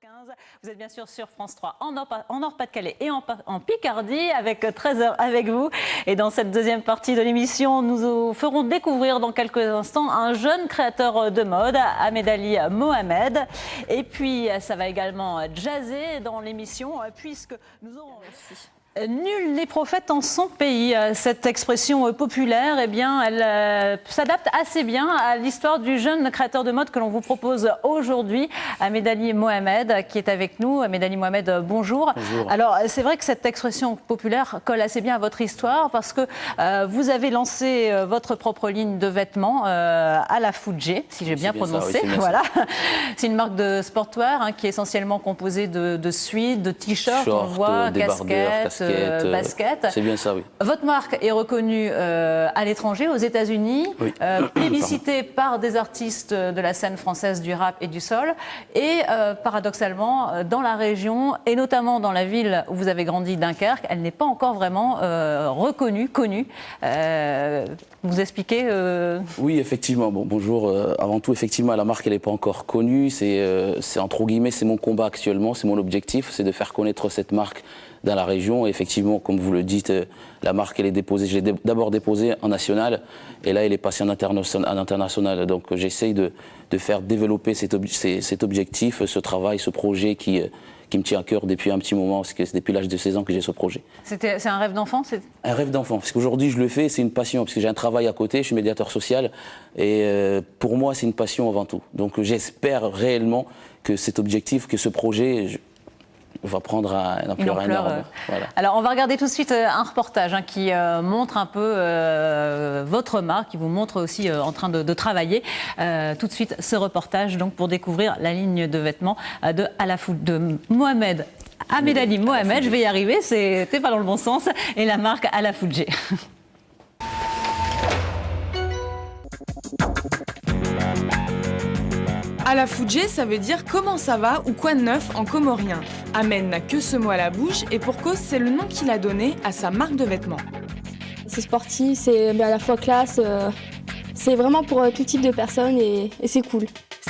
15. Vous êtes bien sûr sur France 3 en Nord-Pas-de-Calais et en Picardie avec 13h avec vous. Et dans cette deuxième partie de l'émission, nous vous ferons découvrir dans quelques instants un jeune créateur de mode, Ahmed Ali Mohamed. Et puis, ça va également jazzer dans l'émission puisque nous aurons aussi... Nul n'est prophète en son pays. Cette expression populaire, eh bien, elle s'adapte assez bien à l'histoire du jeune créateur de mode que l'on vous propose aujourd'hui, Ahmed Ali Mohamed, qui est avec nous. Ahmed Ali Mohamed, bonjour. Bonjour. Alors, c'est vrai que cette expression populaire colle assez bien à votre histoire parce que vous avez lancé votre propre ligne de vêtements à la Fuji, si j'ai bien prononcé. Oui, voilà. C'est une marque de sportwear qui est essentiellement composée de suites, de t-shirts, on voit, casquettes. Basket. C'est bien ça, oui. Votre marque est reconnue à l'étranger, aux États-Unis, oui. Plébiscitée par des artistes de la scène française du rap et du soul, et paradoxalement, dans la région, et notamment dans la ville où vous avez grandi, Dunkerque, elle n'est pas encore vraiment reconnue, connue. Vous expliquez Oui, effectivement. Bon, bonjour. Avant tout, effectivement, la marque, elle n'est pas encore connue. C'est entre guillemets, c'est mon combat actuellement, c'est mon objectif, c'est de faire connaître cette marque dans la région. Et effectivement, comme vous le dites, la marque, elle est déposée. Je l'ai d'abord déposée en national, et là, elle est passée en international. Donc, j'essaye de faire développer cet objectif, ce travail, ce projet qui me tient à cœur depuis un petit moment, parce que c'est depuis l'âge de 16 ans que j'ai ce projet. C'est un rêve d'enfant? Un rêve d'enfant, parce qu'aujourd'hui je le fais, c'est une passion, parce que j'ai un travail à côté, je suis médiateur social, et pour moi c'est une passion avant tout. Donc j'espère réellement que cet objectif, que ce projet va prendre une ampleur énorme. Voilà. Alors on va regarder tout de suite un reportage qui montre un peu votre marque, qui vous montre aussi en train de travailler. Tout de suite ce reportage donc pour découvrir la ligne de vêtements de Mohamed. Ahmed Ali Mohamed, je vais y arriver, c'était pas dans le bon sens, et la marque à la Fuji. À la Fuji, ça veut dire comment ça va ou quoi de neuf en comorien. Ahmed n'a que ce mot à la bouche et pour cause, c'est le nom qu'il a donné à sa marque de vêtements. C'est sportif, c'est à la fois classe, c'est vraiment pour tout type de personnes et c'est cool.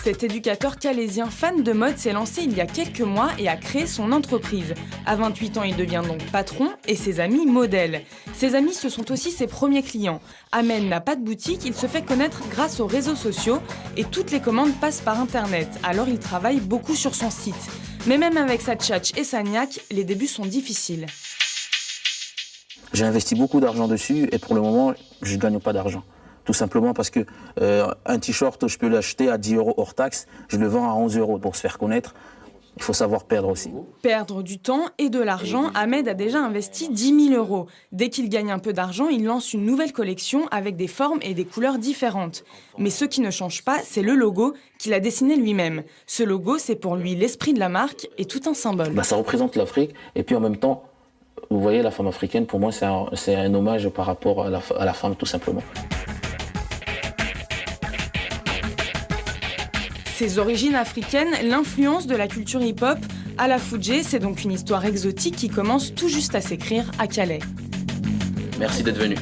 Cet éducateur calaisien fan de mode s'est lancé il y a quelques mois et a créé son entreprise. À 28 ans, il devient donc patron et ses amis modèles. Ses amis, ce sont aussi ses premiers clients. Ahmed n'a pas de boutique, il se fait connaître grâce aux réseaux sociaux et toutes les commandes passent par Internet. Alors il travaille beaucoup sur son site. Mais même avec sa tchatch et sa niaque, les débuts sont difficiles. J'ai investi beaucoup d'argent dessus et pour le moment, je ne gagne pas d'argent. Tout simplement parce que un t-shirt, je peux l'acheter à 10 € hors taxe, je le vends à 11 € pour se faire connaître. Il faut savoir perdre aussi. Perdre du temps et de l'argent, Ahmed a déjà investi 10 000 €. Dès qu'il gagne un peu d'argent, il lance une nouvelle collection avec des formes et des couleurs différentes. Mais ce qui ne change pas, c'est le logo qu'il a dessiné lui-même. Ce logo, c'est pour lui l'esprit de la marque et tout un symbole. Ça représente l'Afrique et puis en même temps, vous voyez, la femme africaine, pour moi, c'est un hommage par rapport à la femme, tout simplement. Ses origines africaines, l'influence de la culture hip-hop, à la Fuji, c'est donc une histoire exotique qui commence tout juste à s'écrire à Calais. Merci d'être venu.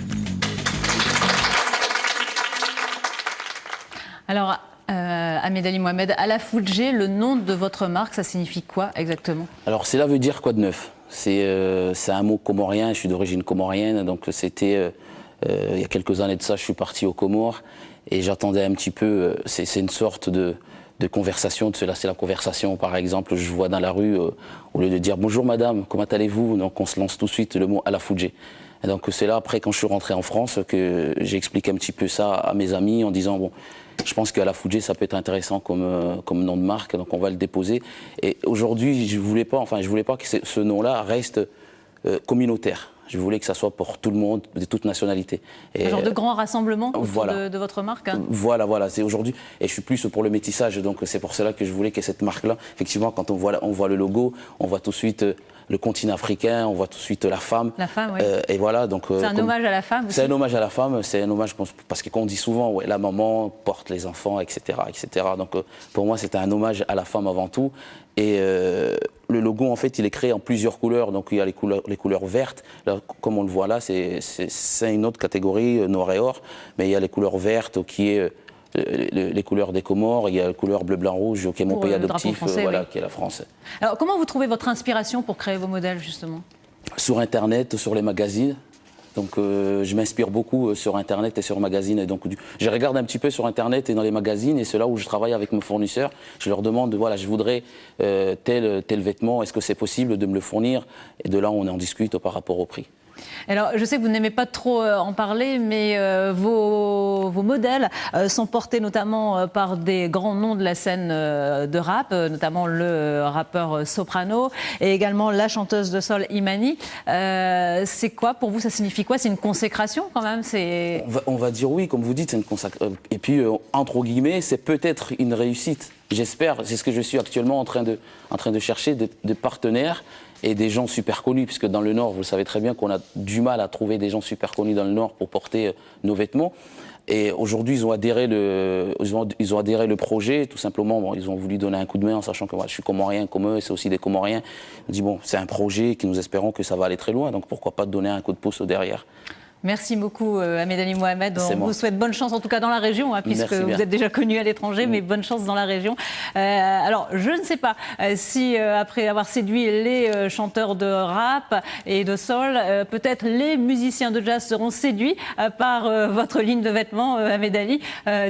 Alors, Ahmed Ali Mohamed, à la Fuji, le nom de votre marque, ça signifie quoi exactement? Alors, cela veut dire quoi de neuf? C'est un mot comorien, je suis d'origine comorienne, donc c'était il y a quelques années de ça, je suis parti aux Comores et j'attendais un petit peu, c'est une sorte de conversation, de se lasser la conversation. Par exemple, je vois dans la rue, au lieu de dire « Bonjour madame, comment allez-vous ?» Donc on se lance tout de suite le mot « à la Fuji ». Et donc c'est là, après, quand je suis rentré en France, que j'ai expliqué un petit peu ça à mes amis en disant « Bon, je pense qu'à la Fuji, ça peut être intéressant comme nom de marque, donc on va le déposer. » Et aujourd'hui, je voulais pas que ce nom-là reste communautaire. Je voulais que ça soit pour tout le monde, de toute nationalité. Un genre de grand rassemblement autour voilà. de votre marque. Voilà, c'est aujourd'hui. Et je suis plus pour le métissage, donc c'est pour cela que je voulais que cette marque-là, effectivement, quand on voit le logo, on voit tout de suite le continent africain, on voit tout de suite la femme. La femme, oui. Et voilà, donc. C'est un hommage à la femme aussi. C'est un hommage à la femme, c'est un hommage parce qu'on dit souvent, ouais, la maman porte les enfants, etc., etc. Donc pour moi, c'était un hommage à la femme avant tout. Et le logo, en fait, il est créé en plusieurs couleurs. Donc il y a les couleurs vertes. Là, comme on le voit là, c'est une autre catégorie, noir et or. Mais il y a les couleurs vertes qui est les couleurs des Comores, il y a la couleur bleu, blanc, rouge, qui est mon Pour pays le drapeau adoptif, français, voilà, oui. qui est la France. Alors, comment vous trouvez votre inspiration pour créer vos modèles, justement? Sur Internet, sur les magazines. Donc je m'inspire beaucoup sur Internet et sur magazines. Et donc je regarde un petit peu sur Internet et dans les magazines, et c'est là où je travaille avec mes fournisseurs. Je leur demande, voilà, je voudrais tel vêtement, est-ce que c'est possible de me le fournir? Et de là, on en discute par rapport au prix. Alors, je sais que vous n'aimez pas trop en parler, mais vos modèles sont portés notamment par des grands noms de la scène de rap, notamment le rappeur Soprano et également la chanteuse de soul Imani. C'est quoi pour vous? Ça signifie quoi? C'est une consécration quand même? On va dire oui, comme vous dites, c'est une consécration. Et puis, entre guillemets, c'est peut-être une réussite. J'espère, c'est ce que je suis actuellement en train de chercher, des partenaires et des gens super connus, puisque dans le Nord, vous le savez très bien qu'on a du mal à trouver des gens super connus dans le Nord pour porter nos vêtements. Et aujourd'hui, ils ont adhéré le projet, tout simplement. Bon, ils ont voulu donner un coup de main en sachant que voilà, je suis comorien comme eux, et c'est aussi des Comoriens. On dit bon, c'est un projet que nous espérons que ça va aller très loin, donc pourquoi pas donner un coup de pouce derrière. Merci beaucoup Ahmed Ali Mohamed. On vous souhaite bonne chance en tout cas dans la région, hein, puisque vous êtes déjà connu à l'étranger, mais bonne chance dans la région. Alors je ne sais pas si après avoir séduit les chanteurs de rap et de soul, peut-être les musiciens de jazz seront séduits par votre ligne de vêtements, Ahmed Ali.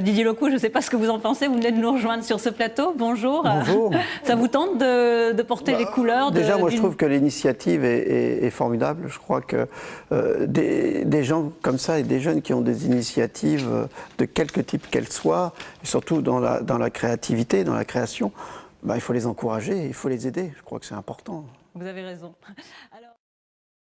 Didier Locou, je ne sais pas ce que vous en pensez, vous venez de nous rejoindre sur ce plateau. Bonjour. Bonjour. Ça vous tente de porter les couleurs Déjà, moi je trouve que l'initiative est formidable. Je crois que des gens comme ça et des jeunes qui ont des initiatives de quelque type qu'elles soient, et surtout dans la créativité, dans la création, il faut les encourager, il faut les aider. Je crois que c'est important. Vous avez raison. Alors...